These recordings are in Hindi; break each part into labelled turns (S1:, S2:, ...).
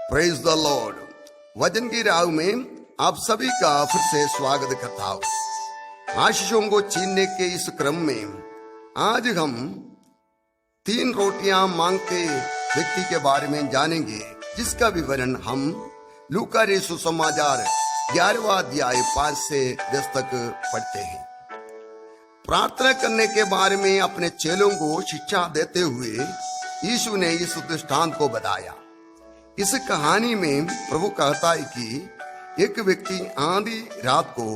S1: Praise the Lord. वचन की राह में आप सभी का फिर से स्वागत करता हूं। आशीषों को छीनने के इस क्रम में आज हम 3 रोटियां मांगते व्यक्ति के बारे में जानेंगे, जिसका विवरण हम लूका सुसमाचार 11वां अध्याय 5 से 10 तक पढ़ते हैं। प्रार्थना करने के बारे में अपने चेलों को शिक्षा देते हुए यीशु ने इस दृष्टांत को बताया। इस कहानी में प्रभु कहता है कि एक व्यक्ति आधी रात को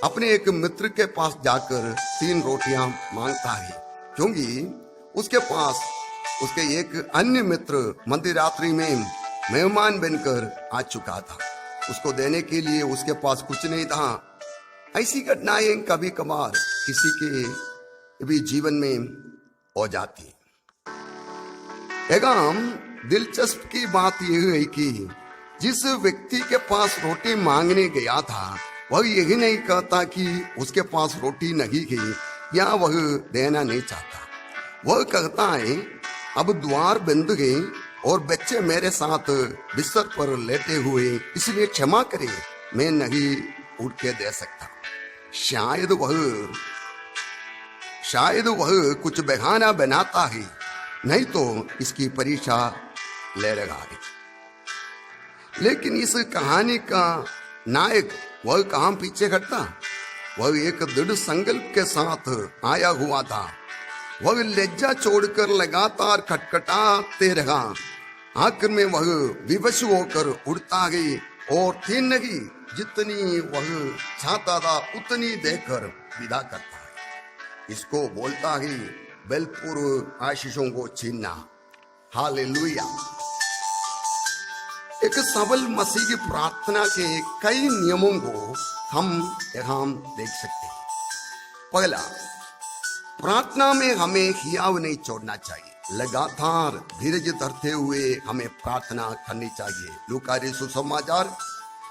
S1: अपने एक मित्र के पास जाकर 3 रोटियां मांगता है, क्योंकि उसके पास उसके एक अन्य मित्र मध्य रात्रि में मेहमान बनकर आ चुका था। उसको देने के लिए उसके पास कुछ नहीं था। ऐसी घटनाएं कभी कभार किसी के भी जीवन में हो जाती। एवं दिलचस्प की बात यह है कि जिस व्यक्ति के पास रोटी मांगने गया था, वह यही नहीं कहता कि उसके पास रोटी नहीं गई या वह देना नहीं चाहता। वह कहता है, अब द्वार बंद गए और बच्चे मेरे साथ बिस्तर पर लेटे हुए, इसलिए क्षमा करें, मैं नहीं उठ के दे सकता। शायद वह कुछ बहाना बनाता है, नहीं तो इसकी परीक्षा ले रहा है। लेकिन इस कहानी का नायक वह कहां पीछे हटता? वह एक दृढ़ संकल्प के साथ आया हुआ था। वह लज्जा छोड़कर लगातार खटखटाते रहा। आखिर में वह विवश होकर उड़ता गई और 3 नहीं, जितनी वह चाहता था उतनी देकर विदा करता है। इसको बोलता है बलपूर्वक आशीषों को छीनना। हालेलुया। एक सबल मसीह की प्रार्थना के कई नियमों को हम यहाँ देख सकते हैं। पहला, प्रार्थना में हमें हियाव नहीं छोड़ना चाहिए। लगातार धीरज धरते हुए हमें प्रार्थना करनी चाहिए। लूका सुसमाचार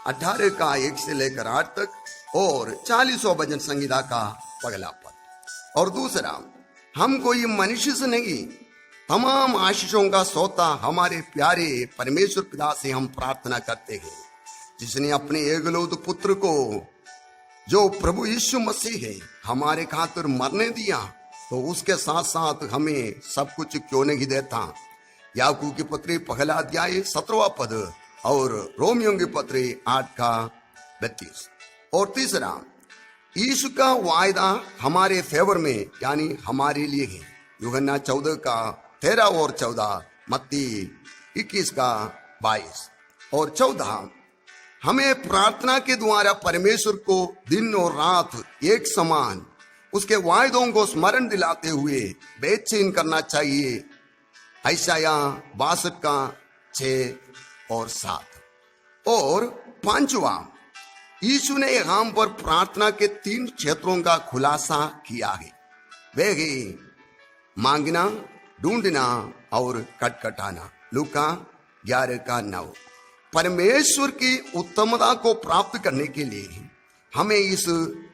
S1: 18 का 1 से लेकर 8 तक और 40वां भजन संहिता का पहला पद। और दूसरा, हम कोई मनुष्य से नहीं, तमाम आशीषों का सोता हमारे प्यारे परमेश्वर पिता से हम प्रार्थना करते हैं, जिसने अपने एकलौत पुत्र को, जो प्रभु यीशु मसीह है, हमारे खातिर मरने दिया, तो उसके साथ साथ हमें सब कुछ क्यों नहीं देता। याकूब की पत्री 1 अध्याय 17वां पद और रोमियों की पत्री 8 का 32। और तीसरा, यीशु का वायदा हमारे फेवर में यानी हमारे लिए है। यूहन्ना 14 का 13 और 14, मत्ती 21 का 22 और 14। हमें प्रार्थना के द्वारा परमेश्वर को दिन और रात एक समान उसके वायदों को स्मरण दिलाते हुए बेचैन करना चाहिए। यशायाह 62 का 6 और 7। और 5वां, यीशु ने यहाँ पर प्रार्थना के 3 क्षेत्रों का खुलासा किया है। वे है मांगना, ढूंढना और खटखटाना। लूका 11 का 9। परमेश्वर की उत्तमता को प्राप्त करने के लिए हमें इस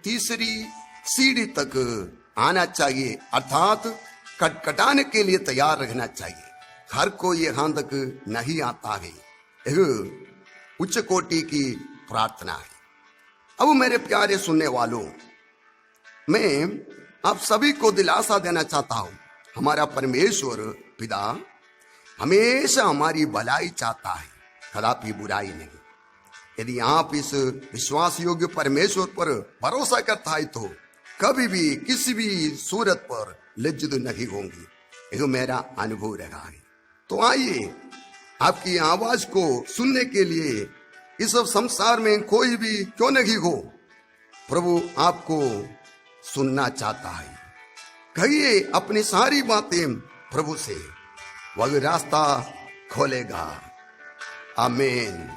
S1: तीसरी सीढ़ी तक आना चाहिए, अर्थात खटखटाने के लिए तैयार रहना चाहिए। हर कोई यहाँ तक नहीं आता है। यह उच्च कोटि की प्रार्थना है। अब मेरे प्यारे सुनने वालों, मैं आप सभी को दिलासा देना चाहता हूं, हमारा परमेश्वर पिता हमेशा हमारी भलाई चाहता है, कदापि बुराई नहीं। यदि आप इस विश्वास योग्य परमेश्वर पर भरोसा करता है तो कभी भी किसी भी सूरत पर लज्जित नहीं होंगी। यह मेरा अनुभव रहा है। तो आइए, आपकी आवाज को सुनने के लिए इस संसार में कोई भी क्यों नहीं हो, प्रभु आपको सुनना चाहता है। कहिए अपनी सारी बातें प्रभु से, वह रास्ता खोलेगा। आमीन।